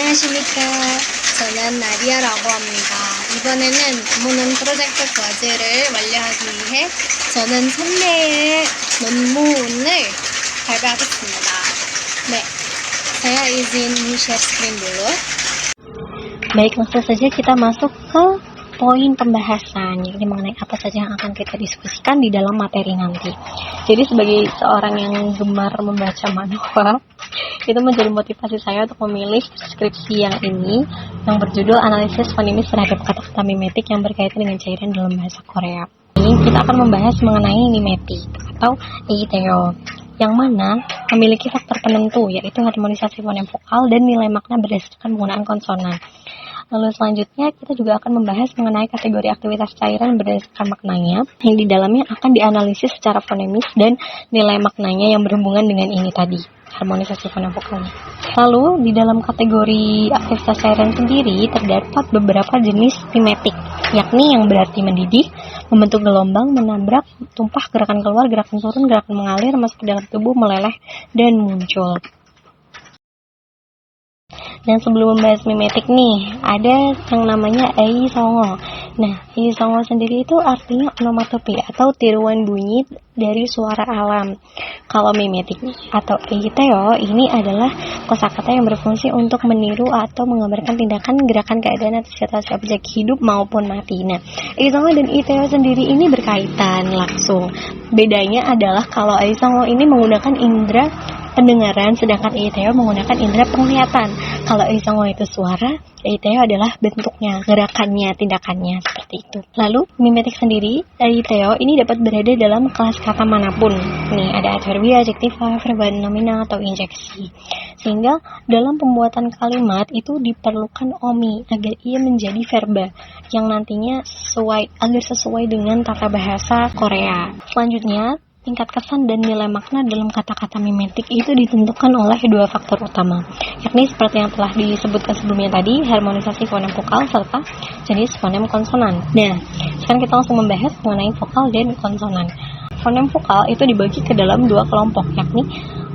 안녕하십니까. 저는 나리아라고 합니다. 이번에는 논문 프로젝트 과제를 완료하기 위해 저는 선배의 논문을 발표하겠습니다. 네, saya izin share screen dulu. Baik, langsung saja kita masuk ke poin pembahasan, yakni mengenai apa saja yang akan kita diskusikan di dalam materi nanti. Jadi sebagai seorang yang gemar membaca manhwa, itu menjadi motivasi saya untuk memilih skripsi yang ini, yang berjudul Analisis Fonemis terhadap kata-kata mimetik yang berkaitan dengan cairan dalam bahasa Korea. Ini kita akan membahas mengenai mimetik atau EITEO, yang mana memiliki faktor penentu, yaitu harmonisasi fonem vokal dan nilai makna berdasarkan penggunaan konsonan. Lalu selanjutnya kita juga akan membahas mengenai kategori aktivitas cairan berdasarkan maknanya, yang di dalamnya akan dianalisis secara fonemis dan nilai maknanya yang berhubungan dengan ini tadi, harmonisasi fonem vokalnya. Lalu di dalam kategori aktivitas cairan sendiri terdapat beberapa jenis mimetik, yakni yang berarti mendidih, membentuk gelombang, menabrak, tumpah, gerakan keluar, gerakan turun, gerakan mengalir, masuk ke dalam tubuh, meleleh, dan muncul. Dan sebelum membahas mimetik nih, ada yang namanya Eisongo. Nah, Eisongo sendiri itu artinya onomatope atau tiruan bunyi dari suara alam. Kalau mimetik atau EITEO ini adalah kosakata yang berfungsi untuk meniru atau menggambarkan tindakan, gerakan, keadaan atau situasi objek hidup maupun mati. Nah, Eisongo dan EITEO sendiri ini berkaitan langsung. Bedanya adalah kalau Eisongo ini menggunakan indera pendengaran, sedangkan EITEO menggunakan indera penglihatan. Kalau Eisongo itu suara, EITEO adalah bentuknya, gerakannya, tindakannya, seperti itu. Lalu, mimetik sendiri, EITEO ini dapat berada dalam kelas kata manapun. Nih, ada adverbia, adjektiva, verba nominal, atau injeksi. Sehingga, dalam pembuatan kalimat itu diperlukan omi, agar ia menjadi verba, yang nantinya agar sesuai dengan tata bahasa Korea. Selanjutnya, tingkat kesan dan nilai makna dalam kata-kata mimetik itu ditentukan oleh dua faktor utama, yakni seperti yang telah disebutkan sebelumnya tadi, harmonisasi fonem vokal serta jenis fonem konsonan. Nah, sekarang kita langsung membahas mengenai vokal dan konsonan. Fonem vokal itu dibagi ke dalam dua kelompok, yakni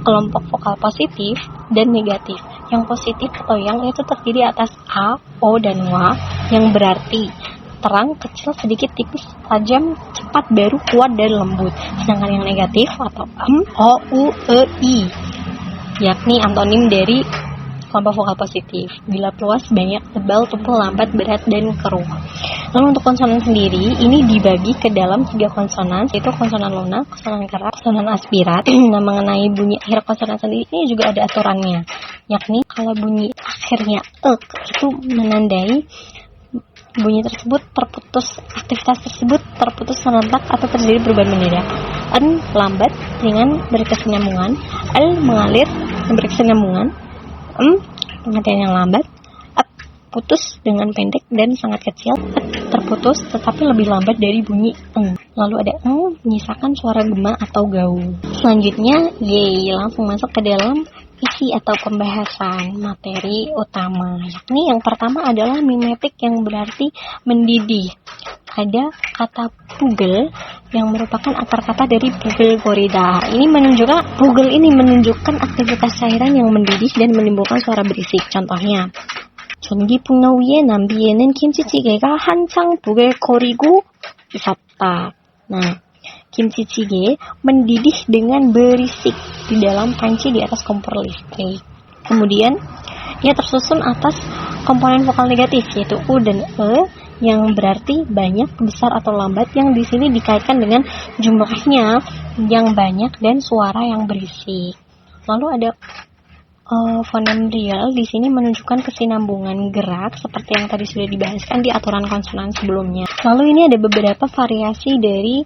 kelompok vokal positif dan negatif. Yang positif atau yang itu terdiri atas A, O, dan W, yang berarti terang, kecil, sedikit, tipis, tajam, cepat, baru, kuat, dan lembut. Sedangkan yang negatif atau O, U, E, I, yakni antonim dari kelompok vokal positif. Bila luas, banyak, tebal, tumpul, lambat, berat, dan keruh. Lalu untuk konsonan sendiri, ini dibagi ke dalam 3 konsonan, yaitu konsonan lunak, konsonan keras, konsonan aspirat. Nah, mengenai bunyi akhir konsonan sendiri, ini juga ada aturannya, yakni kalau bunyi akhirnya itu menandai bunyi tersebut terputus, aktivitas tersebut terputus serentak atau terjadi perubahan mendadak. N lambat, ringan, berkesinambungan. L mengalir, berkesinambungan. M pengertian yang lambat. Up putus dengan pendek dan sangat kecil. Terputus tetapi lebih lambat dari bunyi N. Lalu ada Ng menyisakan suara gema atau gaul. Selanjutnya Y, langsung masuk ke dalam isi atau pembahasan materi utama, yakni yang pertama adalah mimetik yang berarti mendidih. Ada kata pugel yang merupakan akar kata dari pugel gorida. Pugel ini menunjukkan aktivitas cairan yang mendidih dan menimbulkan suara berisik. Contohnya, 전기풍로 위에 남비에는 김치찌개가 한창 부글거리고 있었다. Nah, kimchi jjigae mendidih dengan berisik di dalam panci di atas kompor listrik. Kemudian, ia tersusun atas komponen vokal negatif, yaitu U dan E, yang berarti banyak, besar, atau lambat, yang di sini dikaitkan dengan jumlahnya yang banyak dan suara yang berisik. Lalu ada fonem real, di sini menunjukkan kesinambungan gerak seperti yang tadi sudah dibahaskan di aturan konsonan sebelumnya. Lalu ini ada beberapa variasi dari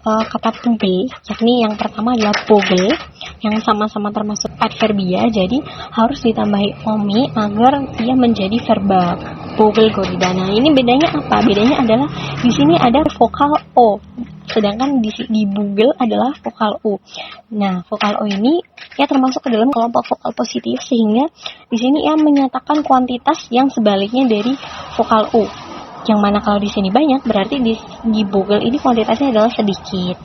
kata pugel, yakni yang pertama adalah pogel, yang sama-sama termasuk adverbia, jadi harus ditambahi omi agar ia menjadi verba. Pogel gorida. Nah, ini bedanya apa? Bedanya adalah di sini ada vokal O, sedangkan di bugel adalah vokal U. Nah, vokal O ini ya termasuk ke dalam kelompok vokal positif, sehingga di sini ia menyatakan kuantitas yang sebaliknya dari vokal U. Yang mana kalau di sini banyak, berarti di bugel ini kuantitasnya adalah sedikit.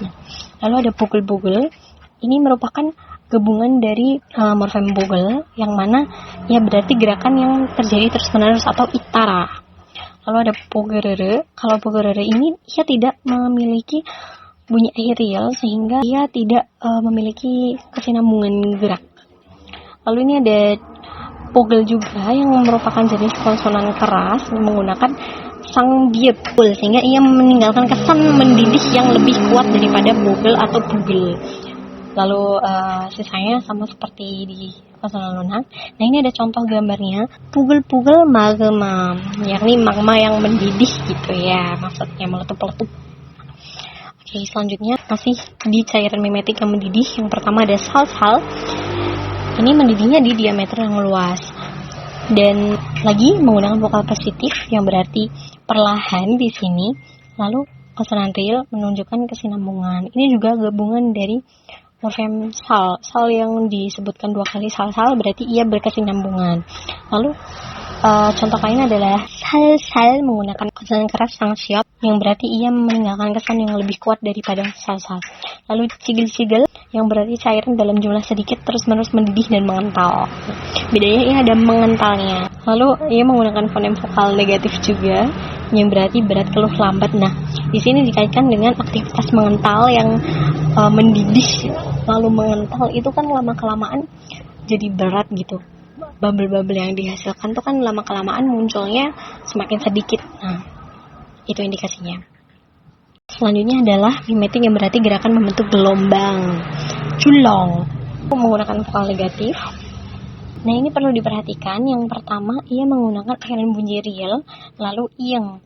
Lalu ada bugel-bugel, ini merupakan gabungan dari morfem vogel, yang mana ya berarti gerakan yang terjadi terus-menerus atau itara. Lalu ada pogerere. Kalau pogerere ini ia tidak memiliki bunyi aerial sehingga ia tidak memiliki kesinambungan gerak. Lalu ini ada pogel juga yang merupakan jenis konsonan keras menggunakan sang biepul sehingga ia meninggalkan kesan mendidih yang lebih kuat daripada vogel atau pugel. Lalu sisanya sama seperti di konsonan lunak. Nah, ini ada contoh gambarnya, pugel-pugel magma, yakni magma yang mendidih gitu ya, maksudnya meletup-letup. Oke, selanjutnya masih di cairan mimetik yang mendidih. Yang pertama ada sal-sal. Ini mendidihnya di diameter yang luas. Dan lagi menggunakan vokal positif yang berarti perlahan di sini. Lalu konsonan real menunjukkan kesinambungan. Ini juga gabungan dari morfem sal. Sal yang disebutkan 2 kali sal-sal berarti ia berkesinambungan. Lalu contoh lain adalah sal-sal menggunakan konsonan keras sang siop yang berarti ia meninggalkan kesan yang lebih kuat daripada sal-sal. Lalu cigil-cigil yang berarti cairan dalam jumlah sedikit terus-menerus mendidih dan mengental. Bedanya ia ada mengentalnya. Lalu ia menggunakan fonem vokal negatif juga yang berarti berat, keluh, lambat. Nah, di sini dikaitkan dengan aktivitas mengental yang mendidih lalu mengental itu kan lama-kelamaan jadi berat gitu. Bubble-bubble yang dihasilkan tuh kan lama-kelamaan munculnya semakin sedikit. Nah, itu indikasinya. Selanjutnya adalah mimetik yang berarti gerakan membentuk gelombang. Culong. Menggunakan vokal negatif. Nah, ini perlu diperhatikan. Yang pertama, ia menggunakan akhiran bunyi real, lalu ieng.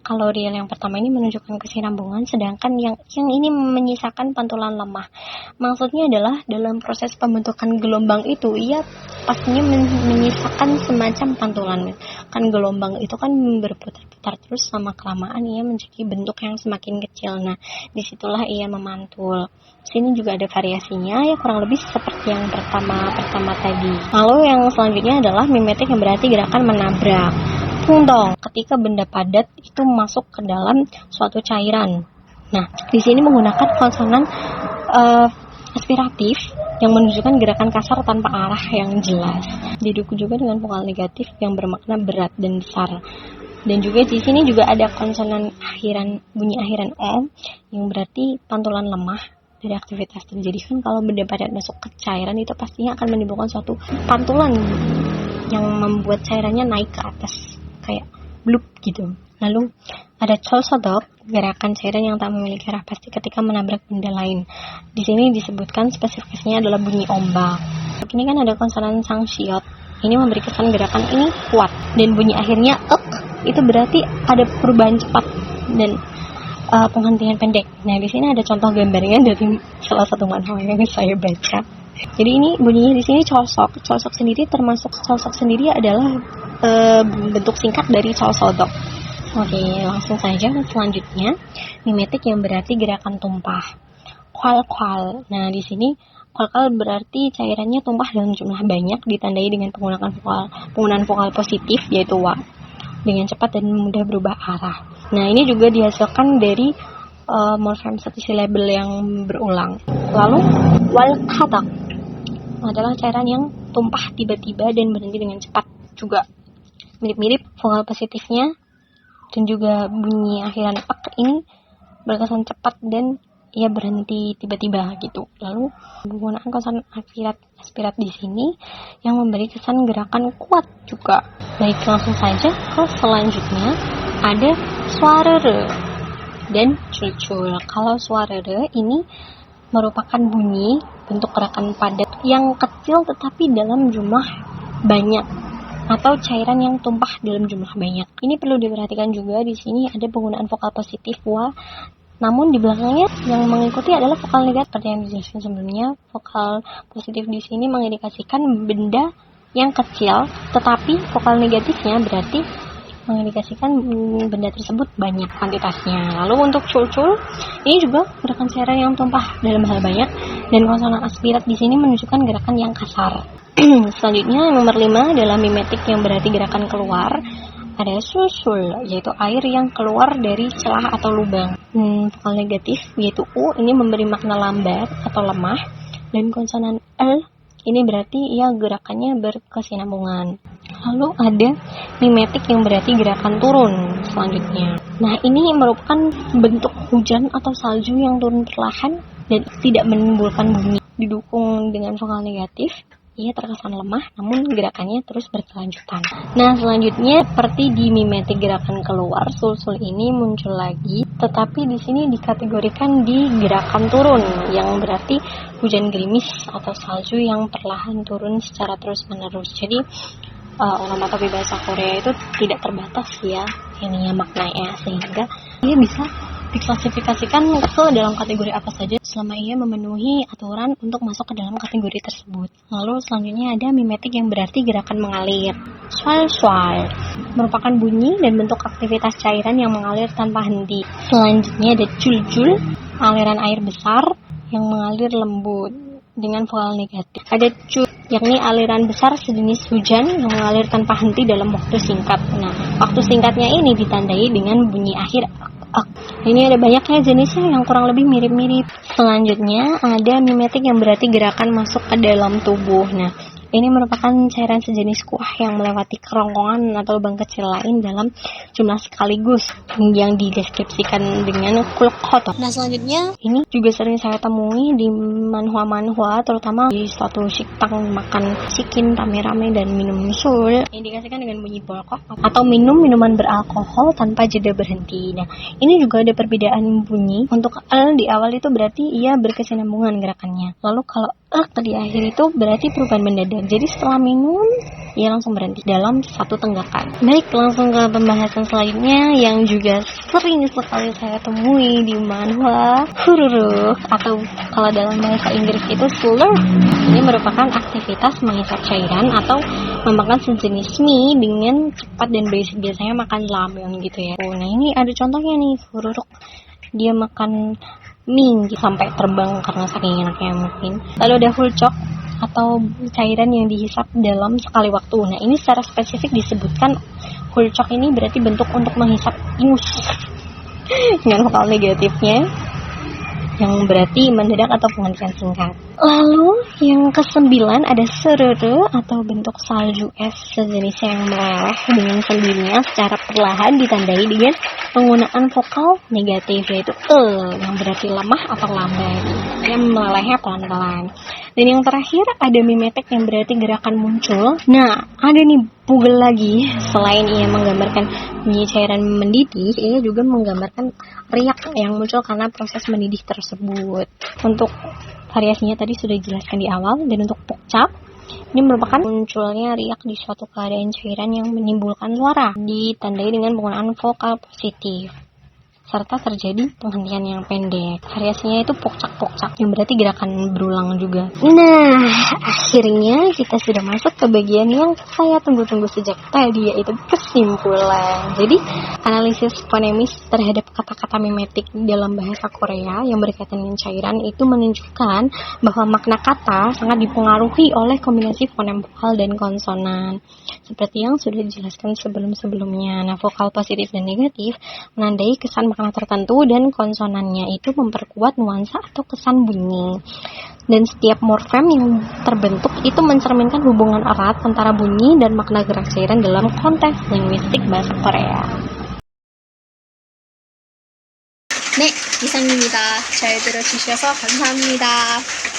Kalau real yang pertama ini menunjukkan kesinambungan, sedangkan yang ini menyisakan pantulan lemah. Maksudnya adalah dalam proses pembentukan gelombang itu, ia pastinya menyisakan semacam pantulan. Kan gelombang itu kan berputar-putar terus, sama kelamaan ia menjadi bentuk yang semakin kecil. Nah, disitulah ia memantul. Sini juga ada variasinya, ya kurang lebih seperti yang pertama tadi. Lalu yang selanjutnya adalah mimetik yang berarti gerakan menabrak. Pungdong, ketika benda padat itu masuk ke dalam suatu cairan. Nah, di sini menggunakan konsonan aspiratif yang menunjukkan gerakan kasar tanpa arah yang jelas. Didukung juga dengan vokal negatif yang bermakna berat dan besar. Dan juga di sini juga ada konsonan bunyi akhiran o yang berarti pantulan lemah dari aktivitas terjadi. Kan kalau benda padat masuk ke cairan itu pastinya akan menimbulkan suatu pantulan yang membuat cairannya naik ke atas kayak blup gitu. Lalu ada cholsodok, gerakan cairan yang tak memiliki arah pasti ketika menabrak benda lain. Di sini disebutkan spesifikasinya adalah bunyi ombak. Ini kan ada konsonan sang siot. Ini memberi kesan gerakan ini kuat dan bunyi akhirnya itu berarti ada perubahan cepat dan penghentian pendek. Nah, di sini ada contoh gambarnya dari salah satu manhwa yang saya baca. Jadi ini bunyinya di sini cholsok. Cholsok sendiri adalah bentuk singkat dari cholsodok. Oke, langsung saja selanjutnya mimetik yang berarti gerakan tumpah. Kwal-kwal. Nah, di sini kwal-kwal berarti cairannya tumpah dalam jumlah banyak ditandai dengan penggunaan vokal positif yaitu wa dengan cepat dan mudah berubah arah. Nah, ini juga dihasilkan dari morfem satu silabel yang berulang. Lalu wal-khatak adalah cairan yang tumpah tiba-tiba dan berhenti dengan cepat juga. Mirip-mirip vokal positifnya dan juga bunyi akhiran pak ini berkesan cepat dan ia berhenti tiba-tiba gitu. Lalu menggunakan konsonan aspirat di sini yang memberi kesan gerakan kuat juga. Baik, langsung saja ke selanjutnya ada suarere dan culcul. Kalau suarere ini merupakan bunyi bentuk gerakan padat yang kecil tetapi dalam jumlah banyak atau cairan yang tumpah dalam jumlah banyak. Ini perlu diperhatikan juga, di sini ada penggunaan vokal positif wa, namun di belakangnya yang mengikuti adalah vokal negatif. Seperti yang dijelaskan sebelumnya, vokal positif di sini mengindikasikan benda yang kecil, tetapi vokal negatifnya berarti mengindikasikan benda tersebut banyak kuantitasnya. Lalu untuk culcul, ini juga gerakan cairan yang tumpah dalam hal banyak, dan konsonan aspirat di sini menunjukkan gerakan yang kasar. Selanjutnya nomor 5 adalah mimetik yang berarti gerakan keluar. Ada susul, yaitu air yang keluar dari celah atau lubang. Vokal negatif yaitu u, ini memberi makna lambat atau lemah. dan konsonan L ini berarti ia gerakannya berkesinambungan. Lalu ada mimetik yang berarti gerakan turun selanjutnya. Nah, ini merupakan bentuk hujan atau salju yang turun perlahan dan tidak menimbulkan bunyi. Didukung dengan vokal negatif, ia terkesan lemah namun gerakannya terus berkelanjutan. Nah, selanjutnya seperti di mimetik gerakan keluar, sul-sul ini muncul lagi, tetapi di sini dikategorikan di gerakan turun yang berarti hujan gerimis atau salju yang perlahan turun secara terus-menerus. Jadi onomatope bahasa Korea itu tidak terbatas ya ininya maknanya, sehingga ia bisa diklasifikasikan ke dalam kategori apa saja selama ia memenuhi aturan untuk masuk ke dalam kategori tersebut. Lalu selanjutnya ada mimetik yang berarti gerakan mengalir. Swal-swal merupakan bunyi dan bentuk aktivitas cairan yang mengalir tanpa henti. Selanjutnya ada jul-jul, aliran air besar yang mengalir lembut dengan vokal negatif. Ada cu, yakni aliran besar sejenis hujan yang mengalir tanpa henti dalam waktu singkat. Nah, waktu singkatnya ini ditandai dengan bunyi akhir ak. Ini ada banyaknya jenisnya yang kurang lebih mirip-mirip. Selanjutnya ada mimetik yang berarti gerakan masuk ke dalam tubuh. Nah, ini merupakan cairan sejenis kuah yang melewati kerongkongan atau lubang kecil lain dalam jumlah sekaligus yang dideskripsikan dengan kulkhoto. Nah, selanjutnya ini juga sering saya temui di manhwa-manhwa, terutama di suatu siktang makan chicken rame-rame dan minum sul, indikasikan dengan bunyi bolkok atau minum minuman beralkohol tanpa jeda berhenti. Nah, ini juga ada perbedaan bunyi. Untuk L di awal itu berarti ia berkesinambungan gerakannya. Lalu kalau di akhir itu berarti perubahan mendadak. Jadi setelah minum, ia langsung berhenti dalam satu tenggakan. Baik, langsung ke pembahasan selanjutnya yang juga sering sekali saya temui di manhwa, huruf atau kalau dalam bahasa Inggris itu slurp. Ini merupakan aktivitas menghisap cairan atau memakan sejenis mie dengan cepat dan berisik. Biasanya makan ramyeon gitu ya. Nah, ini ada contohnya nih, huruf. Dia makan mie sampai terbang karena saking enaknya mungkin. Lalu ada hulchok atau cairan yang dihisap dalam sekali waktu. Nah, ini secara spesifik disebutkan hulchok ini berarti bentuk untuk menghisap ingus dengan vokal negatifnya yang berarti mendadak atau penghentian singkat. Lalu yang ke-9 ada serere atau bentuk salju es sejenis yang meleleh dengan sendirinya secara perlahan ditandai dengan penggunaan vokal negatif yaitu yang berarti lemah atau lambat. Yang melelehnya pelan-pelan. Dan yang terakhir ada mimetik yang berarti gerakan muncul. Nah, ada nih pugel lagi. Selain ia menggambarkan bunyi cairan mendidih, ia juga menggambarkan riak yang muncul karena proses mendidih tersebut. Untuk variasinya tadi sudah dijelaskan di awal. Dan untuk pokcap, ini merupakan munculnya riak di suatu keadaan cairan yang menimbulkan suara, ditandai dengan penggunaan vokal positif serta terjadi penghentian yang pendek. Variasinya itu pokcak-pokcak yang berarti gerakan berulang juga. Nah, akhirnya kita sudah masuk ke bagian yang saya tunggu-tunggu sejak tadi, yaitu kesimpulan. Jadi, analisis fonemis terhadap kata-kata mimetik dalam bahasa Korea yang berkaitan dengan cairan itu menunjukkan bahwa makna kata sangat dipengaruhi oleh kombinasi fonem vokal dan konsonan. Seperti yang sudah dijelaskan sebelum-sebelumnya. Nah, vokal positif dan negatif menandai kesan makna tertentu dan konsonannya itu memperkuat nuansa atau kesan bunyi. Dan setiap morfem yang terbentuk itu mencerminkan hubungan erat antara bunyi dan makna gerak cairan dalam konteks linguistik bahasa Korea. 네, 이상입니다. 잘 들어주셔서 감사합니다.